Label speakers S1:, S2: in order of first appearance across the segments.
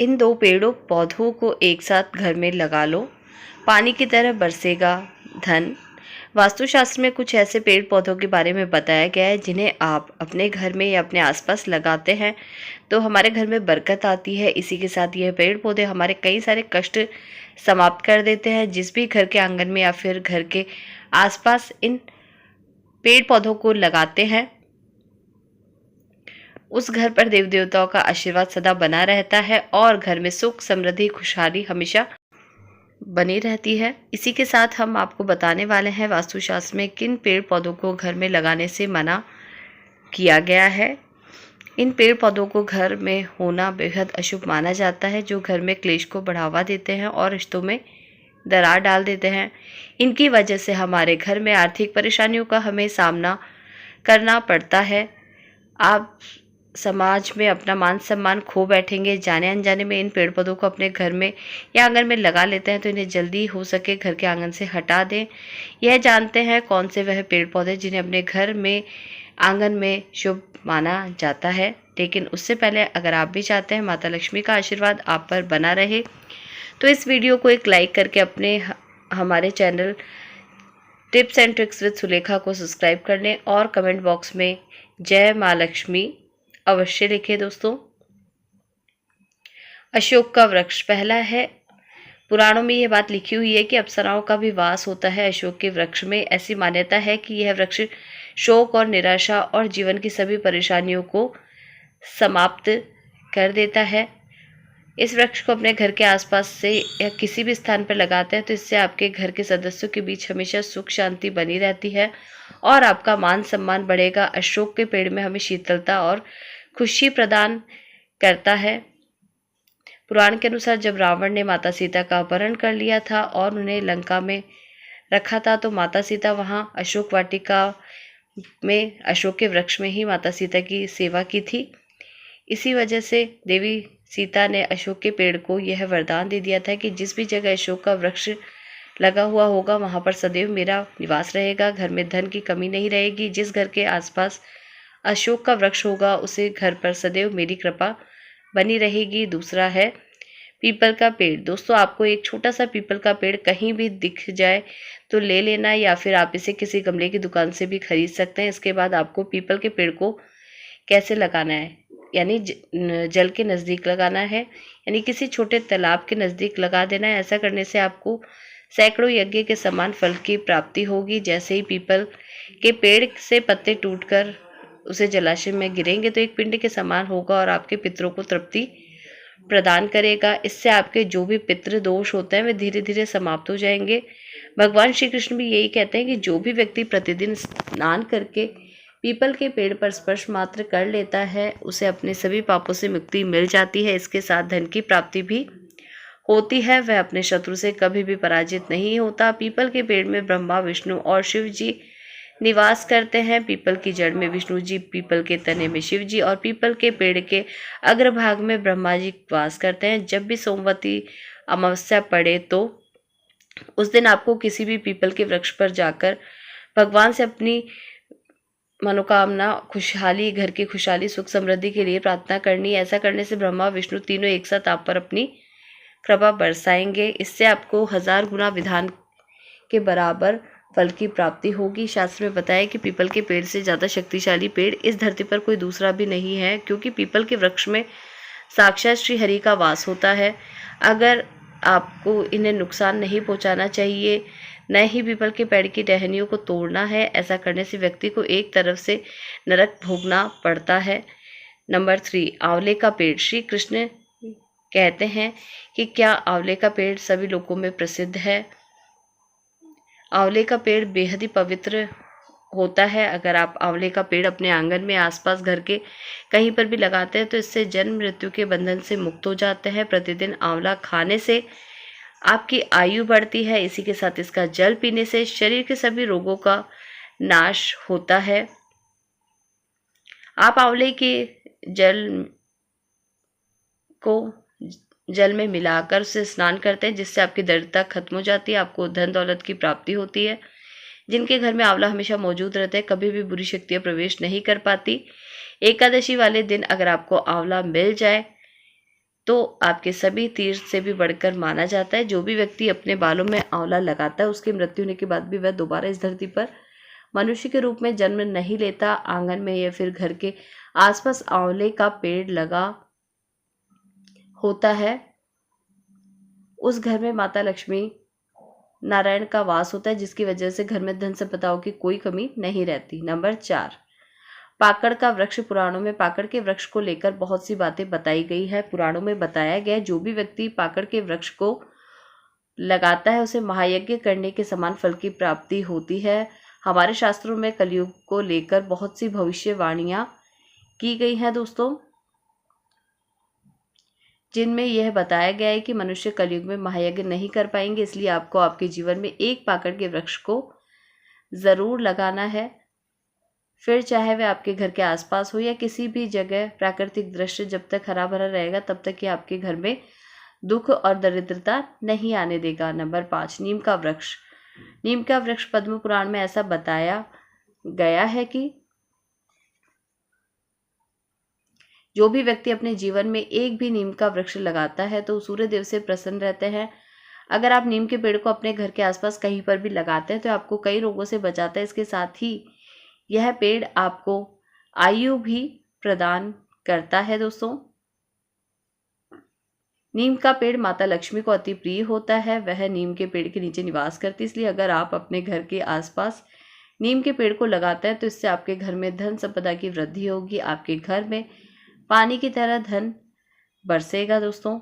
S1: इन दो पेड़ों पौधों को एक साथ घर में लगा लो, पानी की तरह बरसेगा धन। वास्तुशास्त्र में कुछ ऐसे पेड़ पौधों के बारे में बताया गया है जिन्हें आप अपने घर में या अपने आसपास लगाते हैं तो हमारे घर में बरकत आती है। इसी के साथ यह पेड़ पौधे हमारे कई सारे कष्ट समाप्त कर देते हैं। जिस भी घर के आंगन में या फिर घर के आसपास इन पेड़ पौधों को लगाते हैं उस घर पर देव देवताओं का आशीर्वाद सदा बना रहता है और घर में सुख समृद्धि खुशहाली हमेशा बनी रहती है। इसी के साथ हम आपको बताने वाले हैं वास्तुशास्त्र में किन पेड़ पौधों को घर में लगाने से मना किया गया है। इन पेड़ पौधों को घर में होना बेहद अशुभ माना जाता है, जो घर में क्लेश को बढ़ावा देते हैं और रिश्तों में दरार डाल देते हैं। इनकी वजह से हमारे घर में आर्थिक परेशानियों का हमें सामना करना पड़ता है। आप समाज में अपना मान सम्मान खो बैठेंगे। जाने अनजाने में इन पेड़ पौधों को अपने घर में या आंगन में लगा लेते हैं तो इन्हें जल्दी हो सके घर के आंगन से हटा दें। यह जानते हैं कौन से वह पेड़ पौधे जिन्हें अपने घर में आंगन में शुभ माना जाता है। लेकिन उससे पहले अगर आप भी चाहते हैं माता लक्ष्मी का आशीर्वाद आप पर बना रहे तो इस वीडियो को एक लाइक करके अपने हमारे channel tips and tricks with Sulekha को सब्सक्राइब कर लें और कमेंट बॉक्स में जय माँ लक्ष्मी अवश्य लिखें। दोस्तों, अशोक का वृक्ष पहला है। पुराणों में यह बात लिखी हुई है कि अप्सराओं का भी वास होता है अशोक के वृक्ष में। ऐसी मान्यता है कि यह वृक्ष शोक और निराशा और जीवन की सभी परेशानियों को समाप्त कर देता है। इस वृक्ष को अपने घर के आसपास से या किसी भी स्थान पर लगाते हैं तो इससे आपके घर के सदस्यों के बीच हमेशा सुख शांति बनी रहती है और आपका मान सम्मान बढ़ेगा। अशोक के पेड़ में हमें शीतलता और खुशी प्रदान करता है। पुराण के अनुसार जब रावण ने माता सीता का अपहरण कर लिया था और उन्हें लंका में रखा था तो माता सीता वहां अशोक वाटिका में अशोक के वृक्ष में ही माता सीता की सेवा की थी। इसी वजह से देवी सीता ने अशोक के पेड़ को यह वरदान दे दिया था कि जिस भी जगह अशोक का वृक्ष लगा हुआ होगा वहां पर सदैव मेरा निवास रहेगा, घर में धन की कमी नहीं रहेगी। जिस घर के आसपास अशोक का वृक्ष होगा उसे घर पर सदैव मेरी कृपा बनी रहेगी। दूसरा है पीपल का पेड़। दोस्तों, आपको एक छोटा सा पीपल का पेड़ कहीं भी दिख जाए तो ले लेना या फिर आप इसे किसी गमले की दुकान से भी खरीद सकते हैं। इसके बाद आपको पीपल के पेड़ को कैसे लगाना है, यानी जल के नज़दीक लगाना है, यानी किसी छोटे तालाब के नज़दीक लगा देना है। ऐसा करने से आपको सैकड़ों यज्ञ के समान फल की प्राप्ति होगी। जैसे ही पीपल के पेड़ से पत्ते टूटकर उसे जलाशय में गिरेंगे तो एक पिंड के समान होगा और आपके पितरों को तृप्ति प्रदान करेगा। इससे आपके जो भी पितृ दोष होते हैं वे धीरे धीरे समाप्त हो जाएंगे। भगवान श्री कृष्ण भी यही कहते हैं कि जो भी व्यक्ति प्रतिदिन स्नान करके पीपल के पेड़ पर स्पर्श मात्र कर लेता है उसे अपने सभी पापों से मुक्ति मिल जाती है। इसके साथ धन की प्राप्ति भी होती है। वह अपने शत्रु से कभी भी पराजित नहीं होता। पीपल के पेड़ में ब्रह्मा विष्णु और शिव जी निवास करते हैं। पीपल की जड़ में विष्णु जी, पीपल के तने में शिव जी और पीपल के पेड़ के अग्रभाग में ब्रह्मा जी वास करते हैं। जब भी सोमवती अमावस्या पड़े तो उस दिन आपको किसी भी पीपल के वृक्ष पर जाकर भगवान से अपनी मनोकामना खुशहाली, घर की खुशहाली सुख समृद्धि के लिए प्रार्थना करनी है। ऐसा करने से ब्रह्मा विष्णु तीनों एक साथ आप पर अपनी कृपा बरसाएंगे। इससे आपको 1000 गुना विधान के बराबर फल की प्राप्ति होगी। शास्त्र में बताया कि पीपल के पेड़ से ज़्यादा शक्तिशाली पेड़ इस धरती पर कोई दूसरा भी नहीं है, क्योंकि पीपल के वृक्ष में साक्षात श्री हरि का वास होता है। अगर आपको इन्हें नुकसान नहीं पहुंचाना चाहिए, न ही पीपल के पेड़ की टहनियों को तोड़ना है। ऐसा करने से व्यक्ति को एक तरफ से नरक भोगना पड़ता है। नंबर 3, आंवले का पेड़। श्री कृष्ण कहते हैं कि क्या आंवले का पेड़ सभी लोगों में प्रसिद्ध है। आंवले का पेड़ बेहद ही पवित्र होता है। अगर आप आंवले का पेड़ अपने आंगन में आसपास घर के कहीं पर भी लगाते हैं तो इससे जन्म मृत्यु के बंधन से मुक्त हो जाते हैं। प्रतिदिन आंवला खाने से आपकी आयु बढ़ती है। इसी के साथ इसका जल पीने से शरीर के सभी रोगों का नाश होता है। आप आंवले के जल में मिलाकर उसे स्नान करते हैं, जिससे आपकी दरिद्रता खत्म हो जाती है, आपको धन दौलत की प्राप्ति होती है। जिनके घर में आंवला हमेशा मौजूद रहता है कभी भी बुरी शक्तियां प्रवेश नहीं कर पाती। एकादशी वाले दिन अगर आपको आंवला मिल जाए तो आपके सभी तीर्थ से भी बढ़कर माना जाता है। जो भी व्यक्ति अपने बालों में आंवला लगाता है उसकी मृत्यु होने के बाद भी वह दोबारा इस धरती पर मनुष्य के रूप में जन्म नहीं लेता। आंगन में या फिर घर के आसपास आंवले का पेड़ लगा होता है, उस घर में माता लक्ष्मी नारायण का वास होता है, जिसकी वजह से घर में धन संपदाओं की कोई कमी नहीं रहती। नंबर 4, पाकड़ का वृक्ष। पुराणों में पाकड़ के वृक्ष को लेकर बहुत सी बातें बताई गई है। पुराणों में बताया गया जो भी व्यक्ति पाकड़ के वृक्ष को लगाता है उसे महायज्ञ करने के समान फल की प्राप्ति होती है। हमारे शास्त्रों में कलयुग को लेकर बहुत सी भविष्यवाणियां की गई हैं दोस्तों, जिनमें यह बताया गया है कि मनुष्य कलयुग में महायज्ञ नहीं कर पाएंगे, इसलिए आपको आपके जीवन में एक पाकड़ के वृक्ष को जरूर लगाना है। फिर चाहे वह आपके घर के आसपास हो या किसी भी जगह, प्राकृतिक दृश्य जब तक हरा भरा रहेगा तब तक ये आपके घर में दुख और दरिद्रता नहीं आने देगा। नंबर 5, नीम का वृक्ष। नीम का वृक्ष पद्म पुराण में ऐसा बताया गया है कि जो भी व्यक्ति अपने जीवन में एक भी नीम का वृक्ष लगाता है तो सूर्य देव से प्रसन्न रहते हैं। अगर आप नीम के पेड़ को अपने घर के आसपास कहीं पर भी लगाते हैं तो आपको कई रोगों से बचाता है। इसके साथ ही यह पेड़ आपको आयु भी प्रदान करता है। दोस्तों, नीम का पेड़ माता लक्ष्मी को अति प्रिय होता है। वह नीम के पेड़ के नीचे निवास करती है, इसलिए अगर आप अपने घर के आसपास नीम के पेड़ को लगाते हैं तो इससे आपके घर में धन संपदा की वृद्धि होगी। आपके घर में पानी की तरह धन बरसेगा। दोस्तों,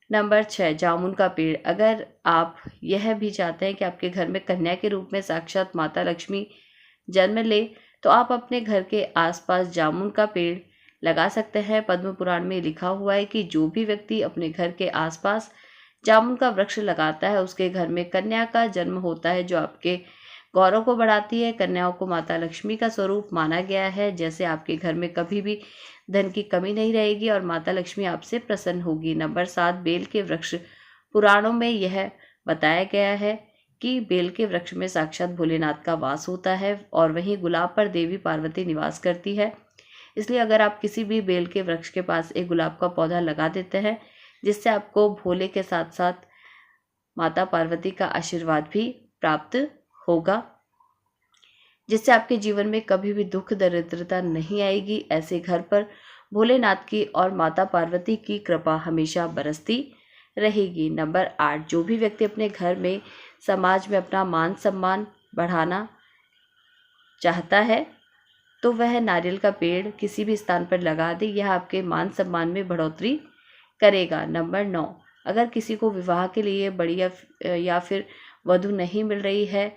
S1: नंबर 6, जामुन का पेड़। अगर आप यह भी चाहते हैं कि आपके घर में कन्या के रूप में साक्षात माता लक्ष्मी जन्म ले तो आप अपने घर के आसपास जामुन का पेड़ लगा सकते हैं। पद्म पुराण में लिखा हुआ है कि जो भी व्यक्ति अपने घर के आसपास जामुन का वृक्ष लगाता है उसके घर में कन्या का जन्म होता है, जो आपके गौरव को बढ़ाती है। कन्याओं को माता लक्ष्मी का स्वरूप माना गया है, जैसे आपके घर में कभी भी धन की कमी नहीं रहेगी और माता लक्ष्मी आपसे प्रसन्न होगी। नंबर 7, बेल के वृक्ष। पुराणों में यह बताया गया है कि बेल के वृक्ष में साक्षात भोलेनाथ का वास होता है और वहीं गुलाब पर देवी पार्वती निवास करती है। इसलिए अगर आप किसी भी बेल के वृक्ष के पास एक गुलाब का पौधा लगा देते हैं जिससे आपको भोले के साथ साथ माता पार्वती का आशीर्वाद भी प्राप्त होगा, जिससे आपके जीवन में कभी भी दुख दरिद्रता नहीं आएगी। ऐसे घर पर भोलेनाथ की और माता पार्वती की कृपा हमेशा बरसती रहेगी। नंबर 8, जो भी व्यक्ति अपने घर में समाज में अपना मान सम्मान बढ़ाना चाहता है तो वह नारियल का पेड़ किसी भी स्थान पर लगा दे, यह आपके मान सम्मान में बढ़ोतरी करेगा। नंबर 9, अगर किसी को विवाह के लिए बढ़िया या फिर वधू नहीं मिल रही है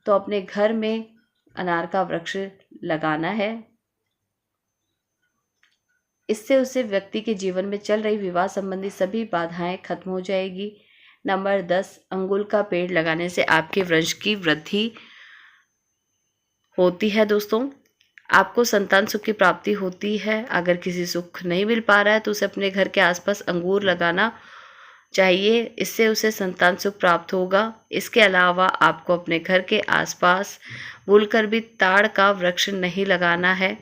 S1: तो अपने घर में अनार का वृक्ष लगाना है। इससे उसे व्यक्ति के जीवन में चल रही विवाह संबंधी सभी बाधाएं खत्म हो जाएगी। नंबर 10, अंगुल का पेड़ लगाने से आपके वंश की वृद्धि होती है। दोस्तों, आपको संतान सुख की प्राप्ति होती है। अगर किसी सुख नहीं मिल पा रहा है तो उसे अपने घर के आसपास अंगूर लगाना चाहिए, इससे उसे संतान सुख प्राप्त होगा। इसके अलावा आपको अपने घर के आसपास भूलकर भी ताड़ का वृक्ष नहीं लगाना है,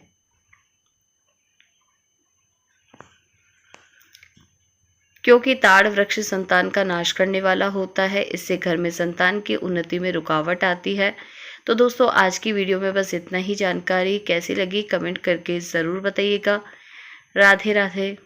S1: क्योंकि ताड़ वृक्ष संतान का नाश करने वाला होता है। इससे घर में संतान की उन्नति में रुकावट आती है। तो दोस्तों, आज की वीडियो में बस इतना ही। जानकारी कैसी लगी कमेंट करके ज़रूर बताइएगा। राधे राधे।